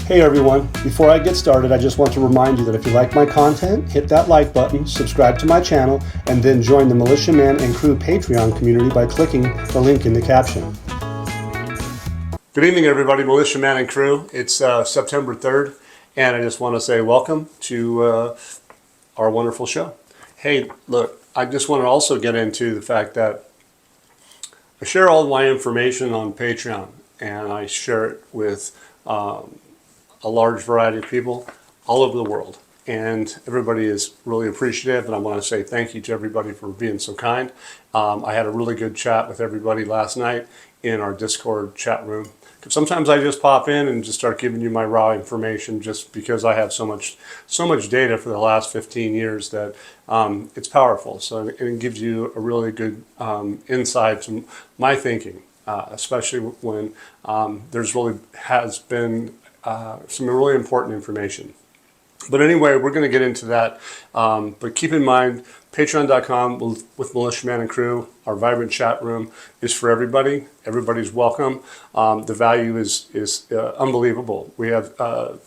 Hey everyone, before I get started, I just want to remind you that if you like my content, hit that like button, subscribe to my channel, and then join the Militia Man and Crew Patreon community by clicking the link in the caption. Good evening everybody, Militia Man and Crew. It's September 3rd, and I just want to say welcome to our wonderful show. Hey, look, I just want to also get into the fact that I share all my information on Patreon, and I share it with a large variety of people all over the world, and everybody is really appreciative, and I want to say thank you to everybody for being so kind. I had a really good chat with everybody last night in our Discord chat room. Sometimes I just pop in and just start giving you my raw information just because I have so much data for the last 15 years that it's powerful. So it gives you a really good insight to my thinking, especially when there's really has been some really important information. But anyway, we're going to get into that. But keep in mind, patreon.com with Militia Man and Crew, our vibrant chat room is for everybody. Everybody's welcome. The value is unbelievable. We have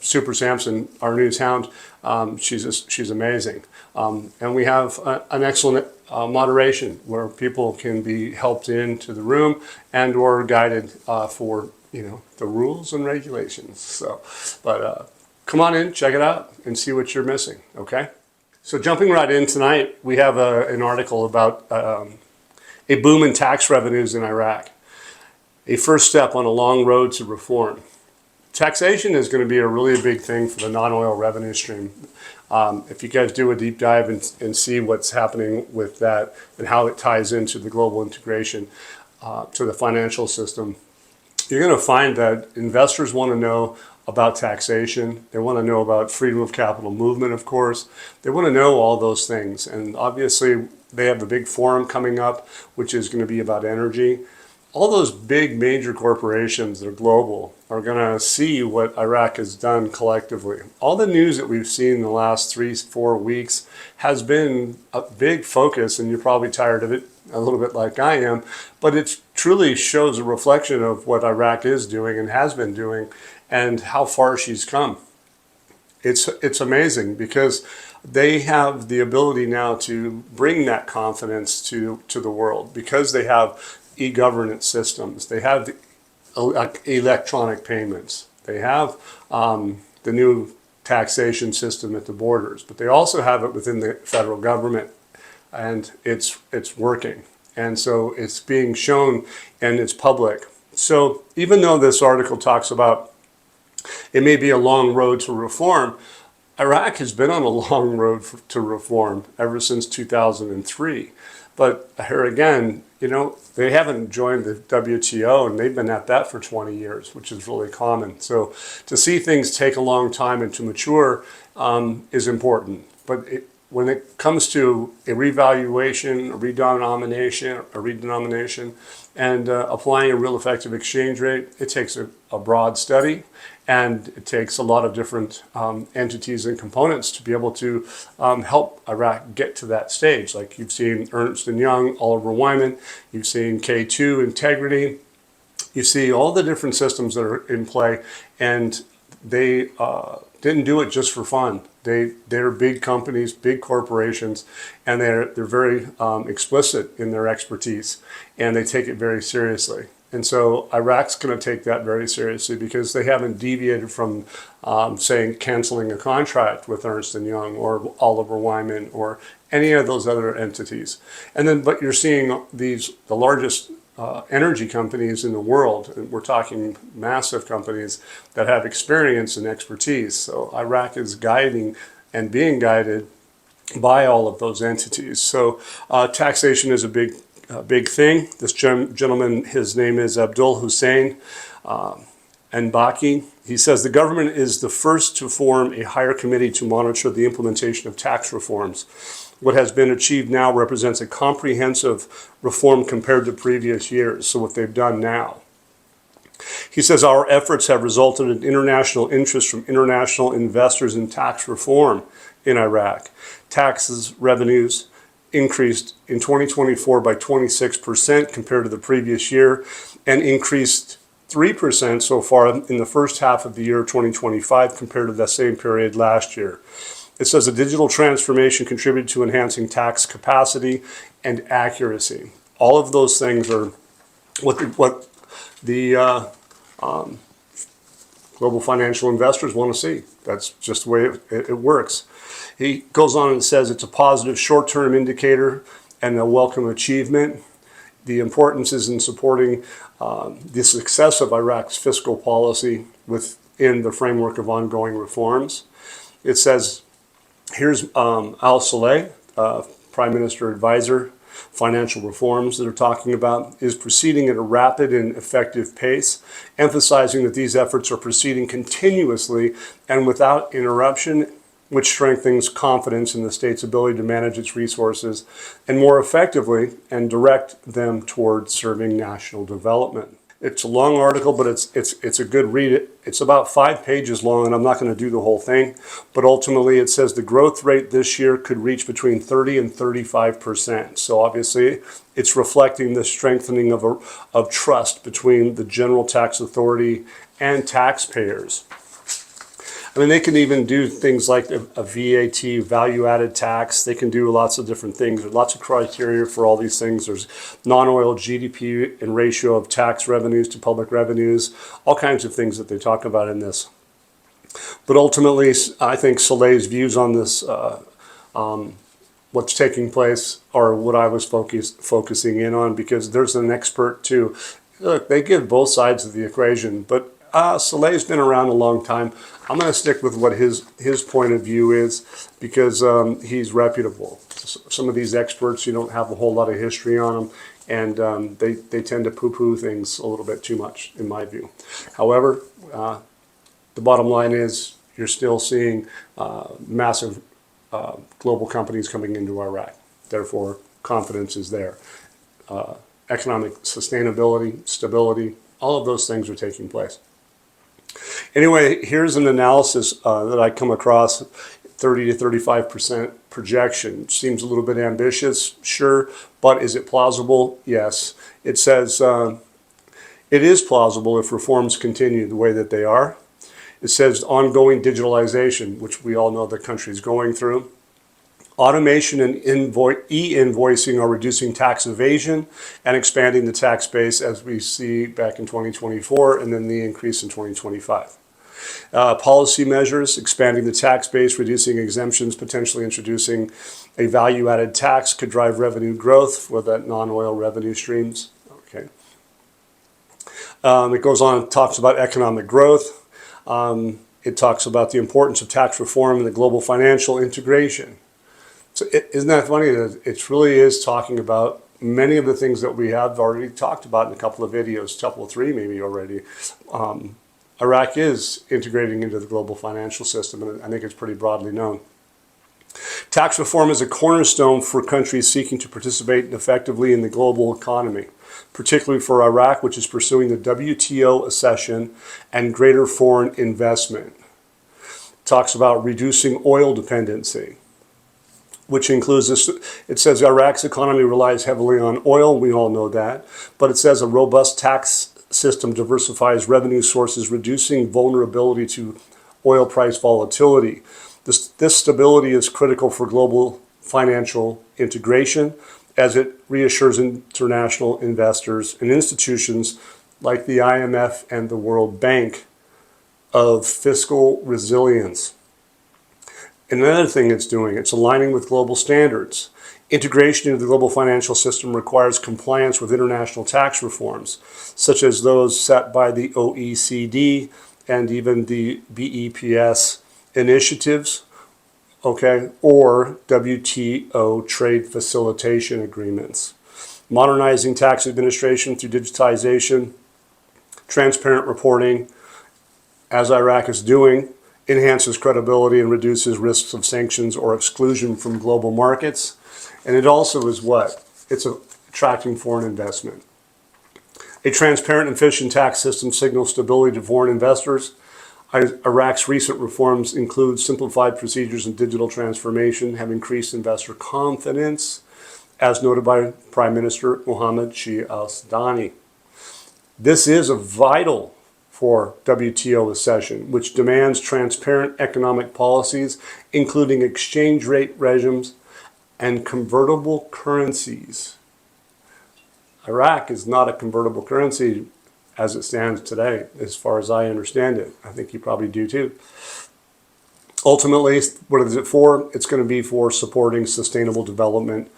Super Samson, our news hound. She's amazing. And we have an excellent moderation where people can be helped into the room and or guided for the rules and regulations. So, but come on in, check it out, and see what you're missing, okay? So jumping right in tonight, we have an article about a boom in tax revenues in Iraq, a first step on a long road to reform. Taxation is going to be a really big thing for the non-oil revenue stream. If you guys do a deep dive and see what's happening with that and how it ties into the global integration to the financial system, you're going to find that investors want to know about taxation. They want to know about freedom of capital movement, of course. They want to know all those things. And obviously, they have a big forum coming up, which is going to be about energy. All those big major corporations that are global are going to see what Iraq has done collectively. All the news that we've seen in the last 3-4 weeks has been a big focus, and you're probably tired of it a little bit like I am, but it truly shows a reflection of what Iraq is doing and has been doing and how far she's come. It's amazing because they have the ability now to bring that confidence to the world because they have e-governance systems. They have the electronic payments. They have the new taxation system at the borders, but they also have it within the federal government, and it's working. And so it's being shown and it's public. So even though this article talks about it may be a long road to reform, Iraq has been on a long road to reform ever since 2003. But here again, they haven't joined the WTO, and they've been at that for 20 years, which is really common. So to see things take a long time and to mature is important. But when it comes to a revaluation, a redenomination, and applying a real effective exchange rate, it takes a broad study, and it takes a lot of different entities and components to be able to help Iraq get to that stage. Like you've seen Ernst & Young, Oliver Wyman, you've seen K2 Integrity, you see all the different systems that are in play, and they didn't do it just for fun. They're big companies, big corporations, and they're very explicit in their expertise, and they take it very seriously. And so Iraq's going to take that very seriously because they haven't deviated from, saying, canceling a contract with Ernst & Young or Oliver Wyman or any of those other entities. And then, but you're seeing the largest energy companies in the world, and we're talking massive companies that have experience and expertise. So Iraq is guiding and being guided by all of those entities. So taxation is a big thing. This gentleman, his name is Abdul Hussein Anbaki. He says the government is the first to form a higher committee to monitor the implementation of tax reforms. What has been achieved now represents a comprehensive reform compared to previous years, so what they've done now. He says our efforts have resulted in international interest from international investors in tax reform in Iraq. Taxes revenues increased in 2024 by 26% compared to the previous year and increased 3% so far in the first half of the year 2025 compared to the same period last year. It says the digital transformation contributed to enhancing tax capacity and accuracy. All of those things are what the global financial investors want to see. That's just the way it works. He goes on and says it's a positive short-term indicator and a welcome achievement. The importance is in supporting the success of Iraq's fiscal policy within the framework of ongoing reforms. It says, here's Al-Saleh, Prime Minister Advisor, financial reforms that are talking about, is proceeding at a rapid and effective pace, emphasizing that these efforts are proceeding continuously and without interruption, which strengthens confidence in the state's ability to manage its resources and more effectively and direct them towards serving national development. It's a long article, but it's a good read. It's about 5 pages long, and I'm not going to do the whole thing. But ultimately, it says the growth rate this year could reach between 30 and 35%. So obviously, it's reflecting the strengthening of trust between the General Tax Authority and taxpayers. I mean, they can even do things like a VAT, value-added tax. They can do lots of different things. There's lots of criteria for all these things. There's non-oil GDP and ratio of tax revenues to public revenues, all kinds of things that they talk about in this. But ultimately, I think Saleh's views on this, what's taking place, are what I was focusing in on, because there's an expert too. Look, they give both sides of the equation, but Saleh's been around a long time. I'm going to stick with what his point of view is, because he's reputable. Some of these experts, you don't have a whole lot of history on them, and they tend to poo-poo things a little bit too much, in my view. However, the bottom line is you're still seeing massive global companies coming into Iraq. Therefore, confidence is there. Economic sustainability, stability, all of those things are taking place. Anyway, here's an analysis that I come across, 30 to 35% projection. Seems a little bit ambitious, sure, but is it plausible? Yes. It says it is plausible if reforms continue the way that they are. It says ongoing digitalization, which we all know the country is going through. Automation and e-invoicing are reducing tax evasion and expanding the tax base, as we see back in 2024 and then the increase in 2025. Policy measures, expanding the tax base, reducing exemptions, potentially introducing a value-added tax could drive revenue growth for that non-oil revenue streams. Okay. It goes on and talks about economic growth. It talks about the importance of tax reform and the global financial integration. So isn't that funny that it really is talking about many of the things that we have already talked about in a couple of videos, couple of 3 maybe already. Iraq is integrating into the global financial system, and I think it's pretty broadly known. Tax reform is a cornerstone for countries seeking to participate effectively in the global economy, particularly for Iraq, which is pursuing the WTO accession and greater foreign investment. It talks about reducing oil dependency, which includes this. It says Iraq's economy relies heavily on oil. We all know that. But it says a robust tax system diversifies revenue sources, reducing vulnerability to oil price volatility. This stability is critical for global financial integration, as it reassures international investors and institutions like the IMF and the World Bank of fiscal resilience. Another thing it's doing, it's aligning with global standards. Integration into the global financial system requires compliance with international tax reforms, such as those set by the OECD and even the BEPS initiatives, okay, or WTO trade facilitation agreements. Modernizing tax administration through digitization, transparent reporting, as Iraq is doing, enhances credibility and reduces risks of sanctions or exclusion from global markets. And it also is what? It's attracting foreign investment. A transparent and efficient tax system signals stability to foreign investors. Iraq's recent reforms include simplified procedures and digital transformation, have increased investor confidence, as noted by Prime Minister Mohammed Shia al-Sudani. This is vital for WTO accession, which demands transparent economic policies, including exchange rate regimes and convertible currencies. Iraq is not a convertible currency as it stands today, as far as I understand it. I think you probably do too. Ultimately, what is it for? It's going to be for supporting sustainable development,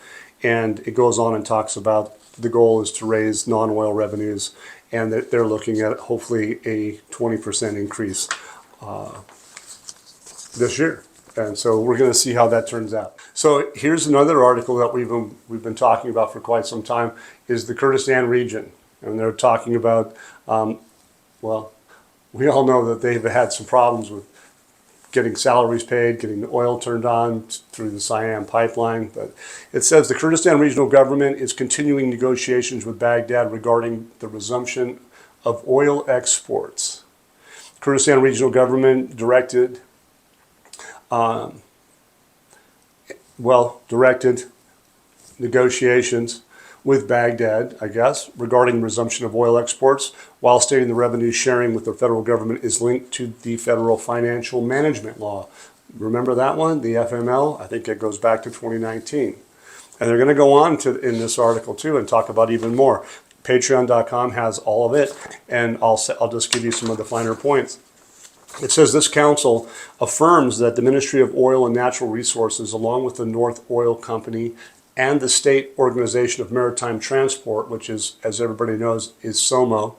and it goes on and talks about the goal is to raise non-oil revenues, and that they're looking at hopefully a 20% increase this year. And so we're going to see how that turns out. So here's another article that we've been talking about for quite some time, is the Kurdistan region. And they're talking about, well, we all know that they've had some problems with getting salaries paid, getting the oil turned on through the Siam pipeline. But it says the Kurdistan regional government is continuing negotiations with Baghdad regarding the resumption of oil exports. Kurdistan regional government directed negotiations with Baghdad, I guess, regarding resumption of oil exports, while stating the revenue sharing with the federal government is linked to the federal financial management law. Remember that one, the FML? I think it goes back to 2019. And they're going to go on in this article too and talk about even more. Patreon.com has all of it, and I'll just give you some of the finer points. It says this council affirms that the Ministry of Oil and Natural Resources, along with the North Oil Company and the State Organization of Maritime Transport, which is, as everybody knows, is SOMO,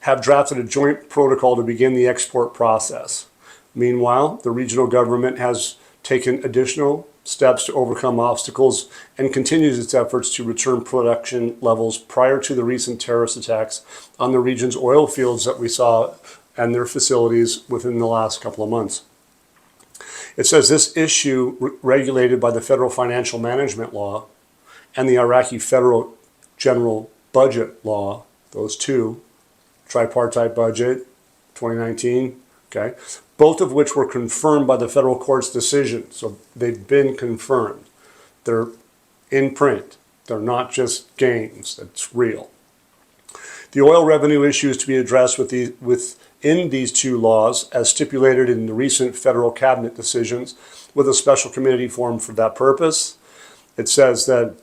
have drafted a joint protocol to begin the export process. Meanwhile, the regional government has taken additional steps to overcome obstacles and continues its efforts to return production levels prior to the recent terrorist attacks on the region's oil fields that we saw and their facilities within the last couple of months. It says this issue, regulated by the Federal Financial Management Law and the Iraqi Federal General Budget Law, those two, tripartite budget, 2019, okay, both of which were confirmed by the federal court's decision. So they've been confirmed. They're in print. They're not just games. It's real. The oil revenue issue is to be addressed within these two laws, as stipulated in the recent federal cabinet decisions, with a special committee formed for that purpose. It says that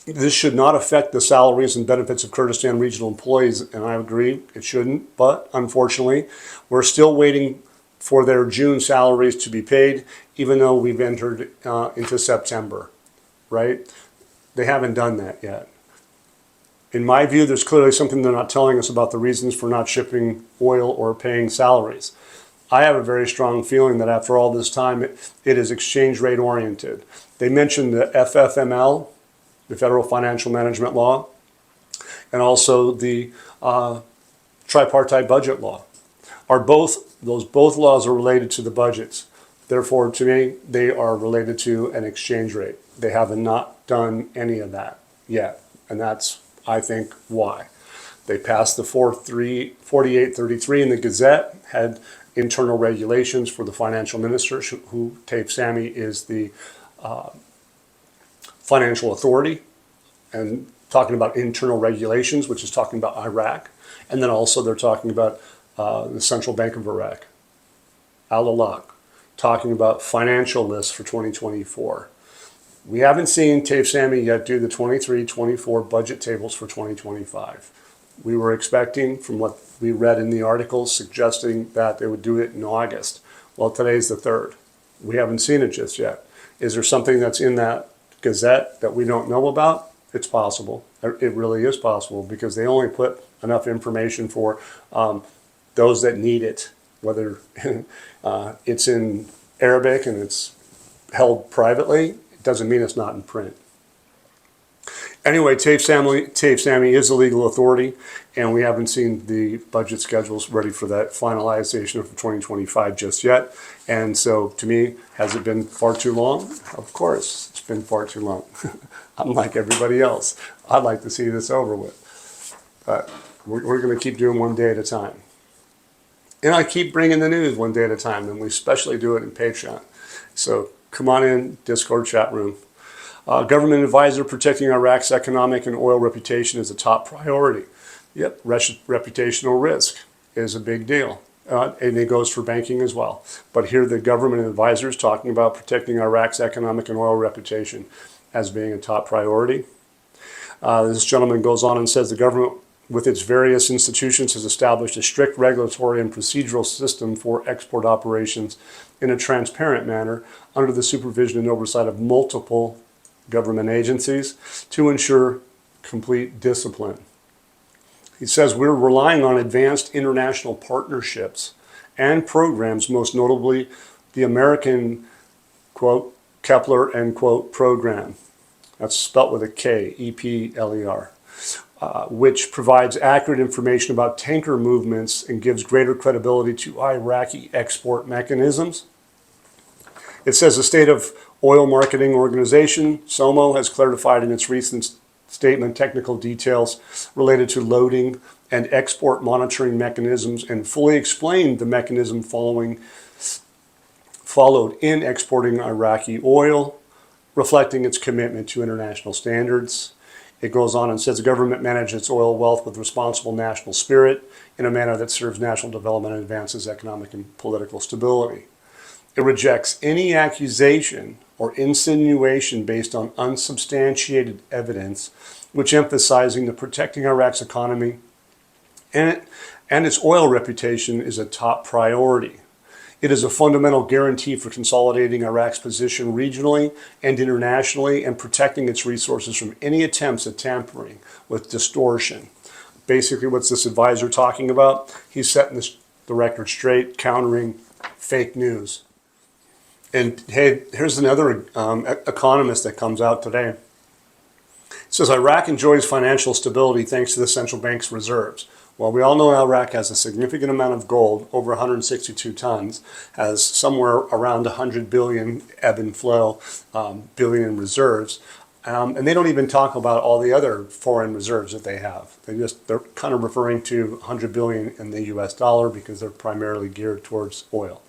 this should not affect the salaries and benefits of Kurdistan regional employees, and I agree, it shouldn't, but unfortunately, we're still waiting for their June salaries to be paid, even though we've entered into September, right? They haven't done that yet. In my view, there's clearly something they're not telling us about the reasons for not shipping oil or paying salaries. I have a very strong feeling that after all this time, it is exchange rate oriented. They mentioned the FFML, the Federal Financial Management Law, and also the tripartite budget law. Both laws are related to the budgets. Therefore, to me, they are related to an exchange rate. They have not done any of that yet, and that's, I think, why. They passed the 4833 in the Gazette, had internal regulations for the financial minister, who Taif Sami is the financial authority, and talking about internal regulations, which is talking about Iraq. And then also they're talking about the Central Bank of Iraq, Al-Alaq, talking about financial lists for 2024. We haven't seen Taif Sami yet do the 23-24 budget tables for 2025. We were expecting, from what we read in the articles, suggesting that they would do it in August. Well, today's the 3rd. We haven't seen it just yet. Is there something that's in that Gazette that we don't know about? It's possible. It really is possible, because they only put enough information for those that need it, whether it's in Arabic and it's held privately. Doesn't mean it's not in print. Anyway, Taif Sami is the legal authority, and we haven't seen the budget schedules ready for that finalization of 2025 just yet. And so, to me, has it been far too long? Of course, it's been far too long. I'm like everybody else. I'd like to see this over with. But we're going to keep doing one day at a time. And I keep bringing the news one day at a time, and we especially do it in Patreon. So come on in, Discord chat room. Government advisor protecting Iraq's economic and oil reputation is a top priority. Yep, reputational risk is a big deal. And it goes for banking as well. But here the government advisors talking about protecting Iraq's economic and oil reputation as being a top priority. This gentleman goes on and says the government, with its various institutions, has established a strict regulatory and procedural system for export operations in a transparent manner under the supervision and oversight of multiple government agencies to ensure complete discipline. He says we're relying on advanced international partnerships and programs, most notably the American, quote, Kepler, end quote, program. That's spelt with a K, EPLER, which provides accurate information about tanker movements and gives greater credibility to Iraqi export mechanisms. It says the State of Oil Marketing Organization, SOMO, has clarified in its recent statement technical details related to loading and export monitoring mechanisms and fully explained the mechanism followed in exporting Iraqi oil, reflecting its commitment to international standards. It goes on and says the government manages its oil wealth with responsible national spirit in a manner that serves national development and advances economic and political stability. It rejects any accusation or insinuation based on unsubstantiated evidence, which emphasizing that protecting Iraq's economy and its oil reputation is a top priority. It is a fundamental guarantee for consolidating Iraq's position regionally and internationally and protecting its resources from any attempts at tampering with distortion. Basically, what's this advisor talking about? He's setting the record straight, countering fake news. And hey, here's another economist that comes out today. It says Iraq enjoys financial stability thanks to the central bank's reserves. Well, we all know Iraq has a significant amount of gold, over 162 tons, has somewhere around 100 billion ebb and flow, billion in reserves. And they don't even talk about all the other foreign reserves that they have. They're kind of referring to 100 billion in the US dollar because they're primarily geared towards oil.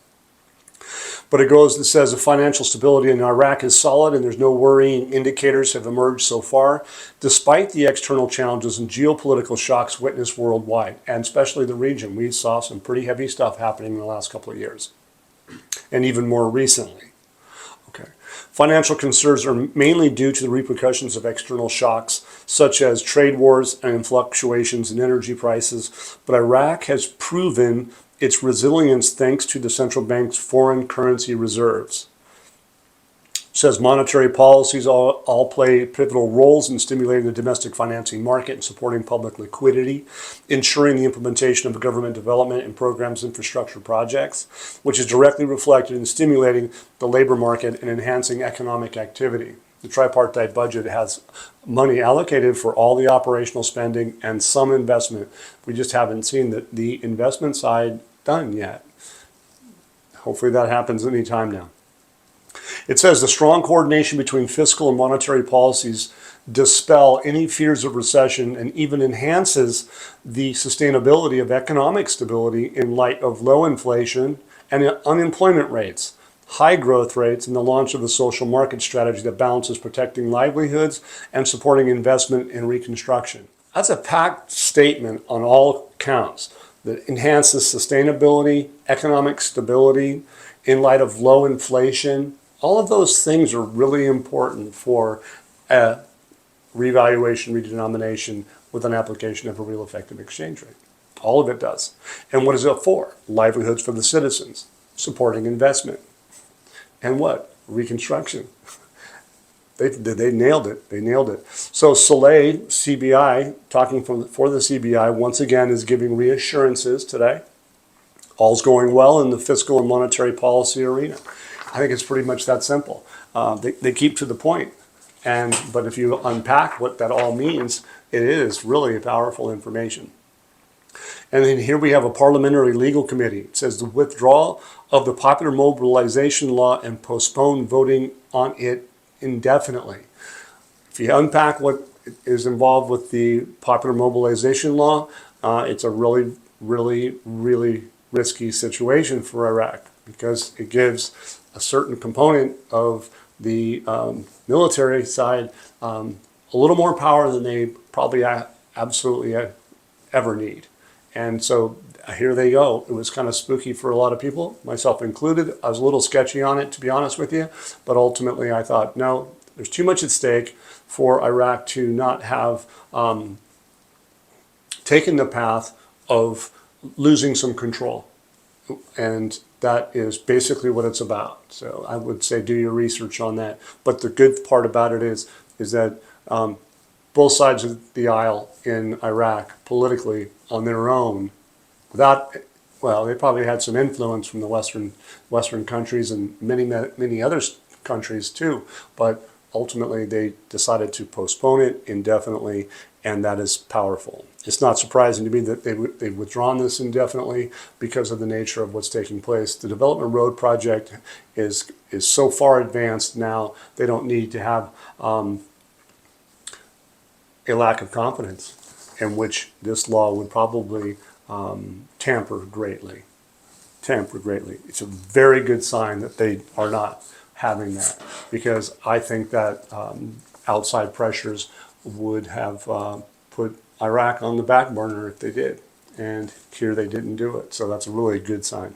But it says the financial stability in Iraq is solid and there's no worrying indicators have emerged so far, despite the external challenges and geopolitical shocks witnessed worldwide, and especially the region. We saw some pretty heavy stuff happening in the last couple of years, and even more recently. Okay. Financial concerns are mainly due to the repercussions of external shocks, such as trade wars and fluctuations in energy prices, but Iraq has proven its resilience thanks to the central bank's foreign currency reserves. It says monetary policies all play pivotal roles in stimulating the domestic financing market and supporting public liquidity, ensuring the implementation of government development and programs infrastructure projects, which is directly reflected in stimulating the labor market and enhancing economic activity. The tripartite budget has money allocated for all the operational spending and some investment. We just haven't seen the investment side done yet. Hopefully that happens anytime now. It says the strong coordination between fiscal and monetary policies dispel any fears of recession and even enhances the sustainability of economic stability in light of low inflation and unemployment rates, high growth rates, and the launch of the social market strategy that balances protecting livelihoods and supporting investment in reconstruction. That's a packed statement on all counts that enhances sustainability, economic stability in light of low inflation. All of those things are really important for a revaluation, redenomination with an application of a real effective exchange rate. All of it does. And what is it for? Livelihoods for the citizens, supporting investment. And what? Reconstruction. They nailed it. They nailed it. So Soleil, CBI, talking for the CBI, once again is giving reassurances today. All's going well in the fiscal and monetary policy arena. I think it's pretty much that simple. They keep to the point. But if you unpack what that all means, it is really powerful information. And then here we have a parliamentary legal committee. It says the withdrawal of the popular mobilization law and postpone voting on it indefinitely. If you unpack what is involved with the popular mobilization law, it's a really, really, really risky situation for Iraq because it gives a certain component of the military side a little more power than they probably absolutely ever need. And so here they go. It was kind of spooky for a lot of people, myself included. I was a little sketchy on it, to be honest with you. But ultimately, I thought, no, there's too much at stake for Iraq to not have taken the path of losing some control. And that is basically what it's about. So I would say do your research on that. But the good part about it is that both sides of the aisle in Iraq politically on their own, without, well, they probably had some influence from the Western countries and many other countries too, but ultimately they decided to postpone it indefinitely, and that is powerful. It's not surprising to me that they've withdrawn this indefinitely because of the nature of what's taking place. The Development Road project is so far advanced now, they don't need to have a lack of confidence, in which this law would probably tamper greatly. It's a very good sign that they are not having that, because I think that outside pressures would have put Iraq on the back burner if they did, and here they didn't do it. So that's a really good sign.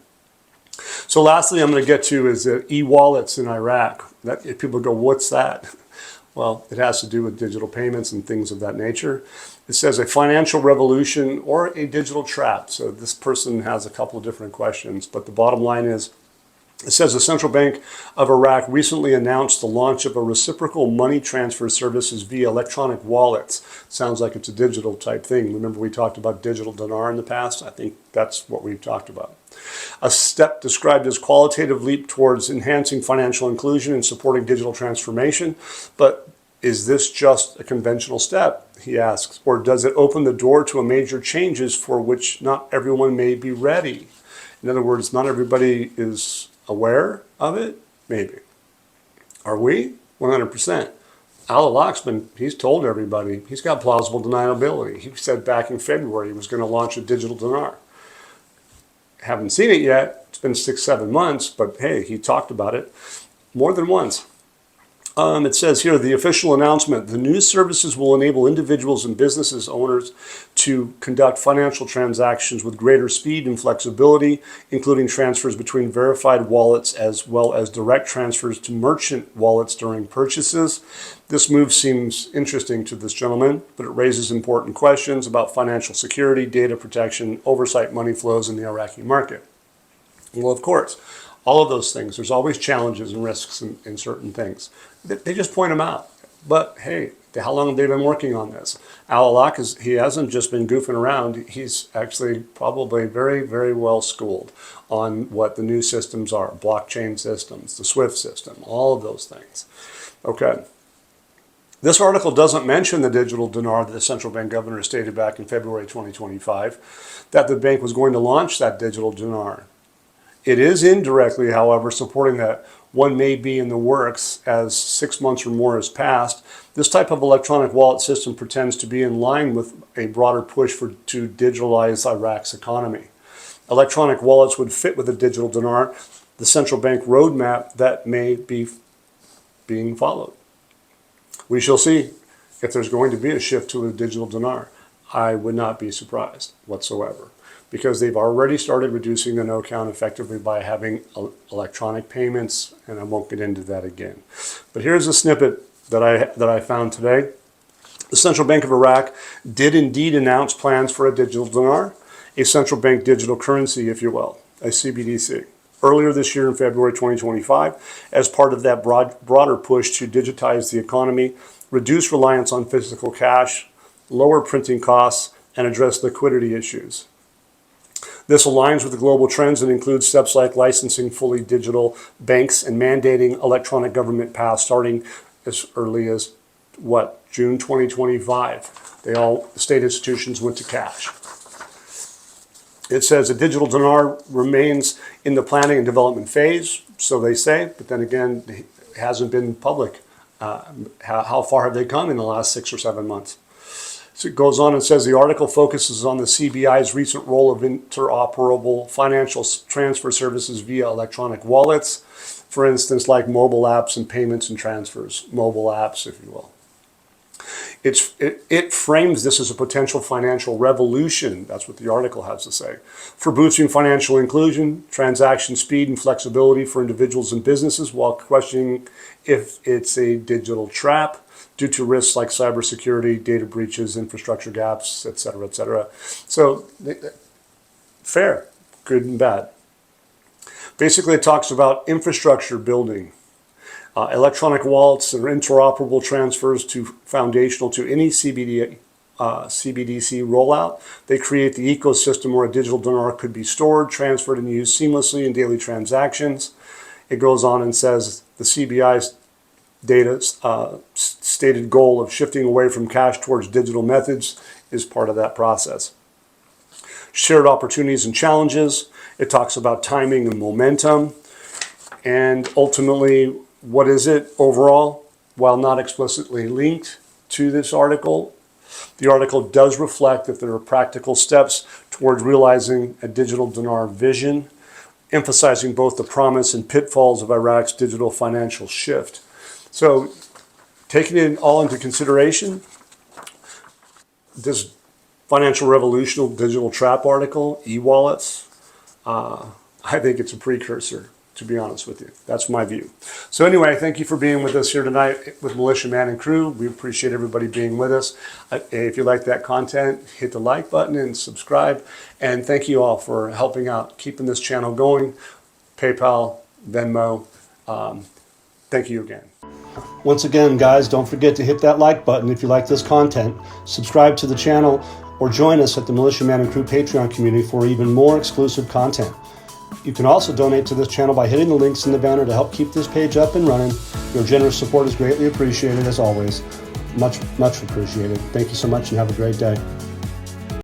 So lastly, I'm going to get to is e-wallets in Iraq. That, if people go, what's that? Well, it has to do with digital payments and things of that nature. It says a financial revolution or a digital trap. So this person has a couple of different questions, but the bottom line is, it says the Central Bank of Iraq recently announced the launch of a reciprocal money transfer services via electronic wallets. Sounds like it's a digital type thing. Remember we talked about digital dinar in the past? I think that's what we've talked about. A step described as qualitative leap towards enhancing financial inclusion and supporting digital transformation. But is this just a conventional step, he asks, or does it open the door to a major changes for which not everyone may be ready? In other words, not everybody is aware of it? Maybe. Are we? 100%. Al-Awlaq's he's told everybody, he's got plausible deniability. He said back in February he was going to launch a digital dinar. Haven't seen it yet. It's been 6-7 months, but hey, he talked about it more than once. It says here, the official announcement, the new services will enable individuals and businesses owners to conduct financial transactions with greater speed and flexibility, including transfers between verified wallets as well as direct transfers to merchant wallets during purchases. This move seems interesting to this gentleman, but it raises important questions about financial security, data protection, oversight money flows in the Iraqi market. Well, of course, all of those things, there's always challenges and risks in certain things. They just point them out. But hey, how long have they been working on this? Al-Awlaq, he hasn't just been goofing around. He's actually probably very, very well schooled on what the new systems are, blockchain systems, the SWIFT system, all of those things. Okay. This article doesn't mention the digital dinar that the central bank governor stated back in February 2025, that the bank was going to launch that digital dinar. It is indirectly, however, supporting that one may be in the works as 6 months or more has passed. This type of electronic wallet system pretends to be in line with a broader push to digitalize Iraq's economy. Electronic wallets would fit with a digital dinar, the central bank roadmap that may be being followed. We shall see if there's going to be a shift to a digital dinar. I would not be surprised whatsoever, because they've already started reducing the no count effectively by having electronic payments, and I won't get into that again. But here's a snippet that I found today. The Central Bank of Iraq did indeed announce plans for a digital dinar, a central bank digital currency, if you will, a CBDC, earlier this year in February 2025, as part of that broader push to digitize the economy, reduce reliance on physical cash, lower printing costs, and address liquidity issues. This aligns with the global trends and includes steps like licensing fully digital banks and mandating electronic government paths starting as early as, June 2025. The state institutions went to cash. It says a digital dinar remains in the planning and development phase, so they say, but then again, it hasn't been public. How far have they come in the last 6 or 7 months? So it goes on and says the article focuses on the CBI's recent role of interoperable financial transfer services via electronic wallets, for instance, like mobile apps and payments and transfers, mobile apps, if you will. It frames this as a potential financial revolution. That's what the article has to say. For boosting financial inclusion, transaction speed, and flexibility for individuals and businesses, while questioning if it's a digital trap due to risks like cybersecurity, data breaches, infrastructure gaps, et cetera, et cetera. So, fair, good and bad. Basically, it talks about infrastructure building. Electronic wallets and interoperable transfers to foundational to any CBDC rollout. They create the ecosystem where a digital dinar could be stored, transferred, and used seamlessly in daily transactions. It goes on and says the CBI's data stated goal of shifting away from cash towards digital methods is part of that process. Shared opportunities and challenges. It talks about timing and momentum. And ultimately, what is it overall? While not explicitly linked to this article, the article does reflect that there are practical steps towards realizing a digital dinar vision, emphasizing both the promise and pitfalls of Iraq's digital financial shift. So, taking it all into consideration, this financial revolution digital trap article, e-wallets, I think it's a precursor, to be honest with you. That's my view. So anyway, thank you for being with us here tonight with Militia Man and Crew. We appreciate everybody being with us. If you like that content, hit the like button and subscribe. And thank you all for helping out, keeping this channel going. PayPal, Venmo. Thank you again. Once again, guys, don't forget to hit that like button if you like this content. Subscribe to the channel or join us at the Militia Man and Crew Patreon community for even more exclusive content. You can also donate to this channel by hitting the links in the banner to help keep this page up and running. Your generous support is greatly appreciated, as always. Much, much appreciated. Thank you so much and have a great day.